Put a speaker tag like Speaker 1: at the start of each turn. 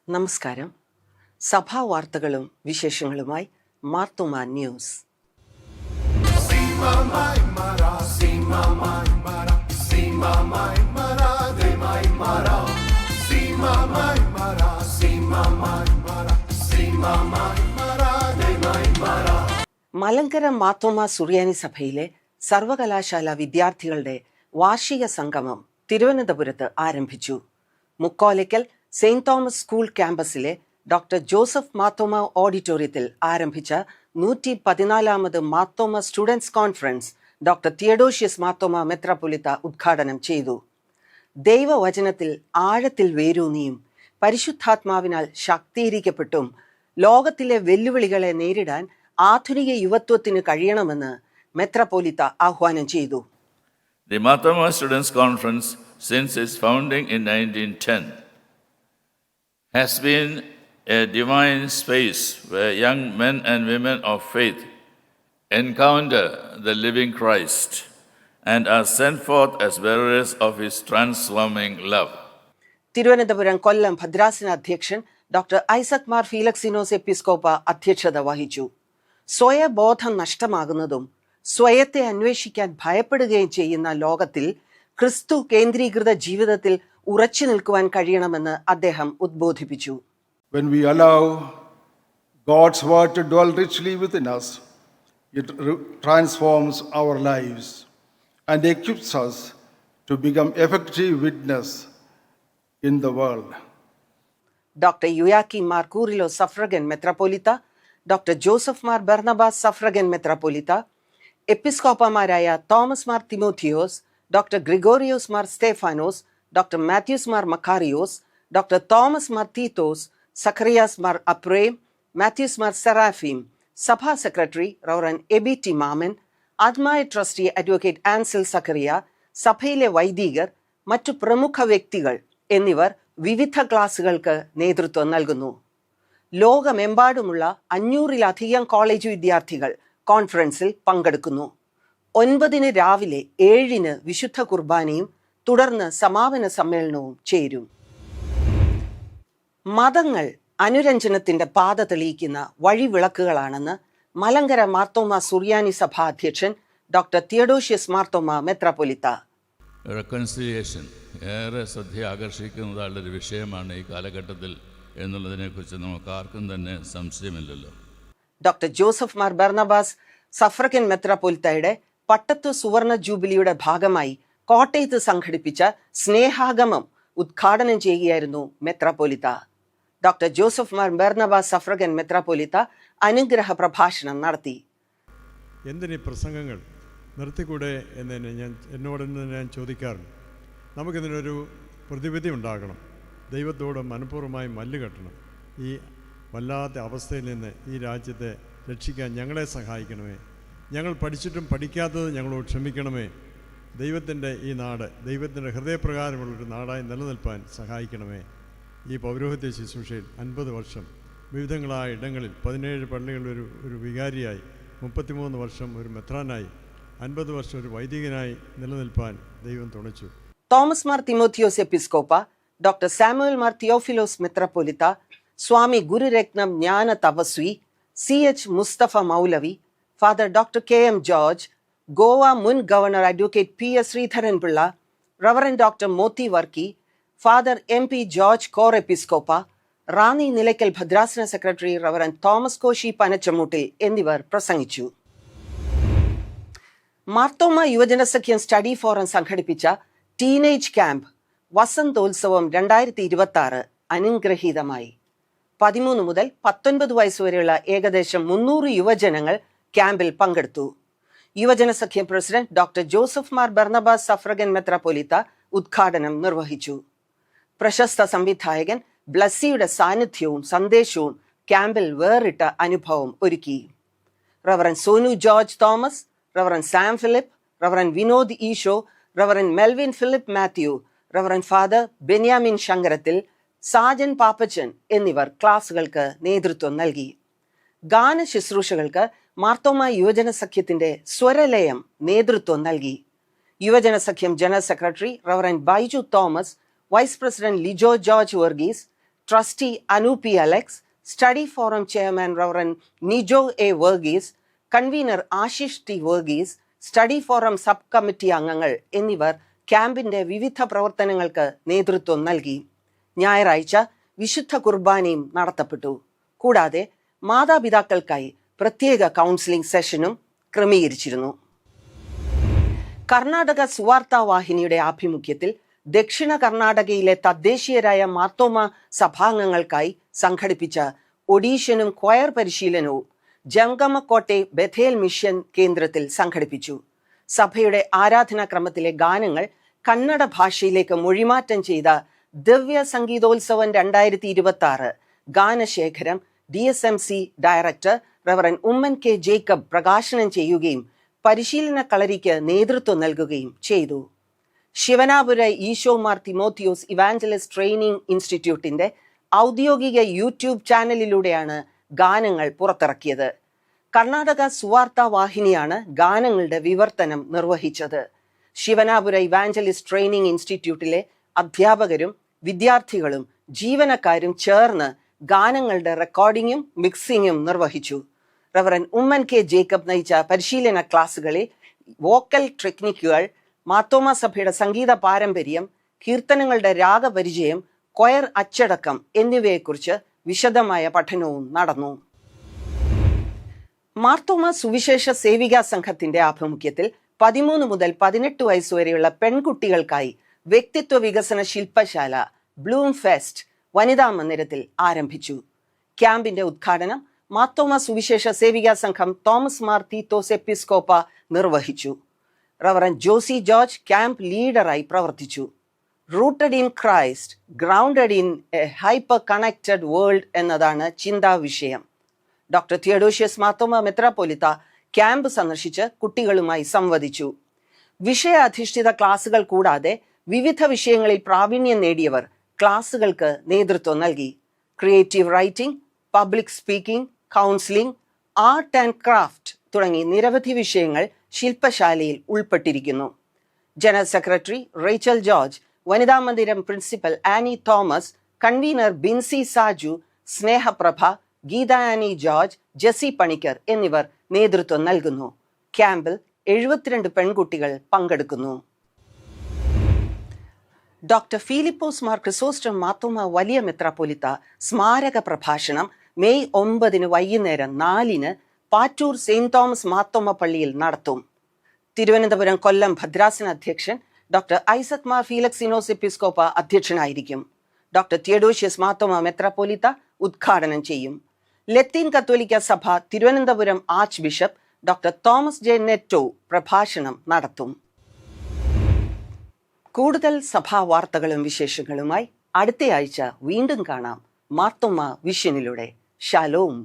Speaker 1: നമസ്കാരം. സഭാ വാർത്തകളും വിശേഷങ്ങളുമായി മാർത്തോമാ ന്യൂസ്. മലങ്കര മാർത്തോമാ സുറിയാനി സഭയിലെ സർവകലാശാല വിദ്യാർത്ഥികളുടെ വാർഷിക സംഗമം തിരുവനന്തപുരത്ത് ആരംഭിച്ചു. മുക്കോലയ്ക്കൽ സെയിന്റ് തോമസ് സ്കൂൾ ക്യാമ്പസിലെ ഡോക്ടർ ജോസഫ് മാർത്തോമ ഓഡിറ്റോറിയത്തിൽ ആരംഭിച്ച 114ാമത് Marthoma students conference doctor Theodosius Marthoma മെത്രാപ്പൊലീത്ത ഉദ്ഘാടനം ചെയ്തു. ദൈവവചനത്തിൽ ആഴത്തിൽ വേരൂന്നിയും പരിശുദ്ധാത്മാവിനാൽ ശാക്തീകരിക്കപ്പെട്ടും ലോകത്തിലെ വെല്ലുവിളികളെ നേരിടാൻ ആധുനിക യുവത്വത്തിന് കഴിയണമെന്ന് മെത്രാപ്പൊലീത്ത ആഹ്വാനം ചെയ്തു.
Speaker 2: The Maarthoma Students' Conference, since its founding in 1910, has been a divine space where young men and women of faith encounter the living Christ and are sent forth as bearers of His transforming love.
Speaker 1: Thiruvananthapuram Kollam ഭദ്രാസന അധ്യക്ഷൻ doctor Isaac Mar Philoxenos എപ്പിസ്കോപ്പ അധ്യക്ഷത വഹിച്ചു. സ്വയബോധം നഷ്ടമാകുന്നതും സ്വയത്തെ അന്വേഷിക്കാൻ ഭയപ്പെടുകയും ചെയ്യുന്ന ലോകത്തിൽ ക്രിസ്തു കേന്ദ്രീകൃത ജീവിതത്തിൽ ഉറച്ചു നിൽക്കുവാൻ കഴിയണമെന്ന് അദ്ദേഹം ഉദ്ബോധിപ്പിച്ചു.
Speaker 3: When we allow God's word to dwell richly within us, it transforms our lives and equips us to become effective witness in the world.
Speaker 1: Doctor Euyakim Mar Coorilos suffragan മെത്രാപ്പൊലീത്ത, doctor Joseph Mar Barnabas suffragan മെത്രാപ്പൊലീത്ത, എപ്പിസ്കോപ്പമാരായ Thomas Mar Thimotheos, doctor Grigorios Mar Stephanos, doctor Mathews Mar Makarios, doctor Thomas Mar Theethos, Zacharias Mar Aprem, Mathews Mar Serafim, സഭാ secretary reverend Aby T Mammen, ആത്മായ trustee advocate Ansal Zacharia, സഭയിലെ വൈദികർ, മറ്റു പ്രമുഖ വ്യക്തികൾ എന്നിവർ വിവിധ ക്ലാസുകൾക്ക് നേതൃത്വം നൽകുന്നു. ലോകമെമ്പാടുമുള്ള 500-ലധികം കോളേജ് വിദ്യാർത്ഥികൾ കോൺഫറൻസിൽ പങ്കെടുക്കുന്നു. 9 രാവിലെ 7 വിശുദ്ധ കുർബാനയും തുടർന്ന് സമാപന സമ്മേളനവും ചേരും. മതങ്ങൾ അനുരഞ്ജനത്തിന്റെ പാത തെളിയിക്കുന്ന വഴിവിളക്കുകളാണെന്ന് മലങ്കര മാർത്തോമാ സുറിയാനി സഭാ അധ്യക്ഷൻ ഡോക്ടർ തിയഡോഷ്യസ് മാർത്തോമ മെത്രാപ്പൊലീത്ത.
Speaker 4: റെക്കൺസിലിയേഷൻ ഏറെ ശ്രദ്ധ ആകർഷിക്കുന്നതായുള്ളൊരു വിഷയമാണ് ഈ കാലഘട്ടത്തിൽ എന്നുള്ളതിനെക്കുറിച്ച് നമുക്ക് ആർക്കും തന്നെ സംശയമില്ലല്ലോ.
Speaker 1: Doctor Joseph Mar Barnabas suffragan മെത്രാപ്പൊലീത്തയുടെ പട്ടത്വ സുവർണ ജൂബിലിയുടെ ഭാഗമായി കോട്ടയത്ത് സംഘടിപ്പിച്ച സ്നേഹാഗമം ഉദ്ഘാടനം ചെയ്യുകയായിരുന്നു മെത്രാപ്പൊലീത്ത. Doctor Joseph Mar Barnabas suffragan മെത്രാപ്പൊലീത്ത അനുഗ്രഹ പ്രഭാഷണം നടത്തി.
Speaker 5: എന്തിനീ പ്രസംഗങ്ങൾ നിർത്തിക്കൂടെ എന്ന് എന്നോട് ഞാൻ ചോദിക്കാറുണ്ട്. നമുക്കിതിനൊരു പ്രതിവിധി ഉണ്ടാകണം. ദൈവത്തോട് മനഃപൂർവ്വമായി മല്ലുകെട്ടണം. ഈ വല്ലാത്ത അവസ്ഥയിൽ നിന്ന് ഈ രാജ്യത്തെ രക്ഷിക്കാൻ ഞങ്ങളെ സഹായിക്കണമേ. ഞങ്ങൾ പഠിച്ചിട്ടും പഠിക്കാത്തത് ഞങ്ങളോട് ക്ഷമിക്കണമേ. ദൈവത്തിൻ്റെ ഈ നാട് ദൈവത്തിൻ്റെ ഹൃദയപ്രകാരമുള്ളൊരു നാടായി നിലനിൽപ്പാൻ സഹായിക്കണമേ. ഈ പൗരോഹിത്യ ശുശ്രൂഷയിൽ 50 വർഷം വിവിധങ്ങളായ ഇടങ്ങളിൽ 17 പള്ളികളിൽ ഒരു വികാരിയായി, 33 വർഷം ഒരു മെത്രാനായി, 50 വർഷം ഒരു വൈദികനായി നിലനിൽപ്പാൻ ദൈവം തുണച്ചു.
Speaker 1: തോമസ് മാർ തിമോത്തിയോസ് എപ്പിസ്കോപ്പ, ഡോക്ടർ സാമുവൽ മാർ തിയോഫിലോസ് മെത്രാപ്പൊലീത്ത, Swami Gururatnam Jnana Thapaswi CH Musthafa Maulavi, father doctor KM George, Goa മുൻ governor advocate PS Sreedharan Pillai, reverend doctor Mothi Varkey, father MP George കോർ എപ്പിസ്കോപ്പ, റാന്നി നിലയ്ക്കൽ ഭദ്രാസന secretary reverend Thomas Koshy Panachamoottil എന്നിവർ പ്രസംഗിച്ചു. മാർത്തോമ യുവജന സഖ്യം സ്റ്റഡി ഫോറം സംഘടിപ്പിച്ച ടീനേജ് ക്യാമ്പ് വസന്തോത്സവം 2026 അനുഗ്രഹീതമായി. 13 മുതൽ 19 വയസ്സുവരെയുള്ള ഏകദേശം 300 യുവജനങ്ങൾ ക്യാമ്പിൽ പങ്കെടുത്തു. യുവജന സഖ്യം president doctor Joseph Mar Barnabas suffragan മെത്രാപ്പൊലീത്ത ഉദ്ഘാടനം നിർവഹിച്ചു. പ്രശസ്ത സംവിധായകൻ ബ്ലസ്സിയുടെ സാന്നിധ്യവും സന്ദേശവും ക്യാമ്പിൽ വേറിട്ട അനുഭവം ഒരുക്കി. Reverend Sonu George Thomas, reverend Sam Philip, reverend Vinod Eesho, reverend Melvin Philip Mathew, reverend father Benyamin Sankarathil, Sajan Pappachan എന്നിവർ ക്ലാസുകൾക്ക് നേതൃത്വം നൽകി. ഗാന ശുശ്രൂഷകൾക്ക് മാർത്തോമ യുവജന സഖ്യത്തിന്റെ സ്വരലയം നേതൃത്വം നൽകി. യുവജന സഖ്യം general secretary reverend Baiju Thomas, vice president Lijo George Varghese, trustee Anoop Alex, study forum chairman reverend Nijo A Varghese, convener Ashish T Varghese, study forum sub committee അംഗങ്ങൾ എന്നിവർ ക്യാമ്പിന്റെ വിവിധ പ്രവർത്തനങ്ങൾക്ക് നേതൃത്വം നൽകി. ഞായറാഴ്ച വിശുദ്ധ കുർബാനയും നടത്തപ്പെട്ടു. കൂടാതെ മാതാപിതാക്കൾക്കായി പ്രത്യേക കൗൺസിലിംഗ് സെഷനും ക്രമീകരിച്ചിരുന്നു. കർണാടക സുവാർത്താ വാഹിനിയുടെ ആഭിമുഖ്യത്തിൽ ദക്ഷിണ കർണാടകയിലെ തദ്ദേശീയരായ മാർത്തോമ സഭാംഗങ്ങൾക്കായി സംഘടിപ്പിച്ച ഒഡീഷനും ക്വയർ പരിശീലനവും ജംഗമക്കോട്ടെ ബഥേൽ മിഷൻ കേന്ദ്രത്തിൽ സംഘടിപ്പിച്ചു. സഭയുടെ ആരാധനാക്രമത്തിലെ ഗാനങ്ങൾ കന്നഡ ഭാഷയിലേക്ക് മൊഴിമാറ്റം ചെയ്ത ദിവ്യ സംഗീതോത്സവം 2026 ഗാനശേഖരം DSMC director reverend Oommen K Jacob പ്രകാശനം ചെയ്യുകയും പരിശീലന കളരിക്ക് നേതൃത്വം നൽകുകയും ചെയ്തു. ശിവനാപുര ഈശോ മാർ തിമോത്തിയോസ് ഇവാഞ്ചലിസ്റ്റ് ട്രെയിനിങ് ഇൻസ്റ്റിറ്റ്യൂട്ടിന്റെ ഔദ്യോഗിക യൂട്യൂബ് ചാനലിലൂടെയാണ് ഗാനങ്ങൾ പുറത്തിറക്കിയത്. കർണാടക സുവാർത്താ വാഹിനിയാണ് ഗാനങ്ങളുടെ വിവർത്തനം നിർവഹിച്ചത്. ശിവനാപുര ഇവാഞ്ചലിസ്റ്റ് ട്രെയിനിങ് ഇൻസ്റ്റിറ്റ്യൂട്ടിലെ അധ്യാപകരും വിദ്യാർത്ഥികളും ജീവനക്കാരും ചേർന്ന് ഗാനങ്ങളുടെ റെക്കോർഡിങ്ങും മിക്സിങ്ങും നിർവഹിച്ചു. റവറൻ ഉമ്മൻ കെ ജേക്കബ് നയിച്ച പരിശീലന ക്ലാസുകളിൽ വോക്കൽ ടെക്നിക്കുകൾ, മാർത്തോമ സഭയുടെ സംഗീത പാരമ്പര്യം, കീർത്തനങ്ങളുടെ രാഗപരിചയം, ക്വയർ അച്ചടക്കം എന്നിവയെക്കുറിച്ച് വിശദമായ പഠനവും നടന്നു. മാർത്തോമ സുവിശേഷ സേവികാ സംഘത്തിന്റെ ആഭിമുഖ്യത്തിൽ 13 മുതൽ 18 വയസ്സുവരെയുള്ള പെൺകുട്ടികൾക്കായി വ്യക്തിത്വ വികസന ശില്പശാല ബ്ലൂം ഫെസ്റ്റ് വനിതാ മന്ദിരത്തിൽ ആരംഭിച്ചു. ക്യാമ്പിന്റെ ഉദ്ഘാടനം മാർത്തോമ സുവിശേഷ സേവികാ സംഘം തോമസ് മാർ തീത്തോസ് എപ്പിസ്കോപ്പ നിർവഹിച്ചു. റവറൻ ജോസി ജോർജ് ക്യാമ്പ് ലീഡറായി പ്രവർത്തിച്ചു. Rooted in Christ, grounded in A hyper connected world എന്നതാണ് ചിന്താ വിഷയം. ഡോക്ടർ തിയഡോഷ്യസ് മാർത്തോമ മെത്രാപ്പൊലിത്ത ക്യാമ്പ് സന്ദർശിച്ച് കുട്ടികളുമായി സംവദിച്ചു. വിഷയാധിഷ്ഠിത ക്ലാസുകൾ കൂടാതെ വിവിധ വിഷയങ്ങളിൽ പ്രാവീണ്യം നേടിയവർ ക്ലാസുകൾക്ക് നേതൃത്വം നൽകി. Creative writing, public speaking, counselling, art and craft തുടങ്ങി നിരവധി വിഷയങ്ങൾ ശില്പശാലയിൽ ഉൾപ്പെട്ടിരിക്കുന്നു. General secretary Rachel George, Vanitha Mandiram principal Annie Thomas, convener Binsy Saju, Snehaprabha, Geetha Annie George, Jessy Panicker എന്നിവർ നേതൃത്വം നൽകുന്നു. ക്യാമ്പിൽ 72 പെൺകുട്ടികൾ പങ്കെടുക്കുന്നു. ഡോക്ടർ ഫിലിപ്പോസ് മാർ ക്രിസോസ്റ്റം മാർത്തോമ വലിയ മെത്രാപ്പൊലിത്ത സ്മാരക പ്രഭാഷണം മെയ് 9 വൈകുന്നേരം 4 പാറ്റൂർ സെയിന്റ് തോമസ് മാർത്തോമ പള്ളിയിൽ നടത്തും. തിരുവനന്തപുരം കൊല്ലം ഭദ്രാസന അധ്യക്ഷൻ ഡോക്ടർ ഐസക് മാർ ഫീലക്സിനോസ് എപ്പിസ്കോപ്പ അധ്യക്ഷനായിരിക്കും. ഡോക്ടർ തിയഡോഷ്യസ് മാർത്തോമ മെത്രാപ്പൊലിത്ത ഉദ്ഘാടനം ചെയ്യും. ലത്തീൻ കത്തോലിക്ക സഭ Thiruvananthapuram archbishop doctor Thomas J Netto പ്രഭാഷണം നടത്തും. കൂടുതൽ സഭാ വാർത്തകളും വിശേഷങ്ങളുമായി അടുത്തയാഴ്ച വീണ്ടും കാണാം മാർത്തോമ വിഷനിലൂടെ. ഷാലോം.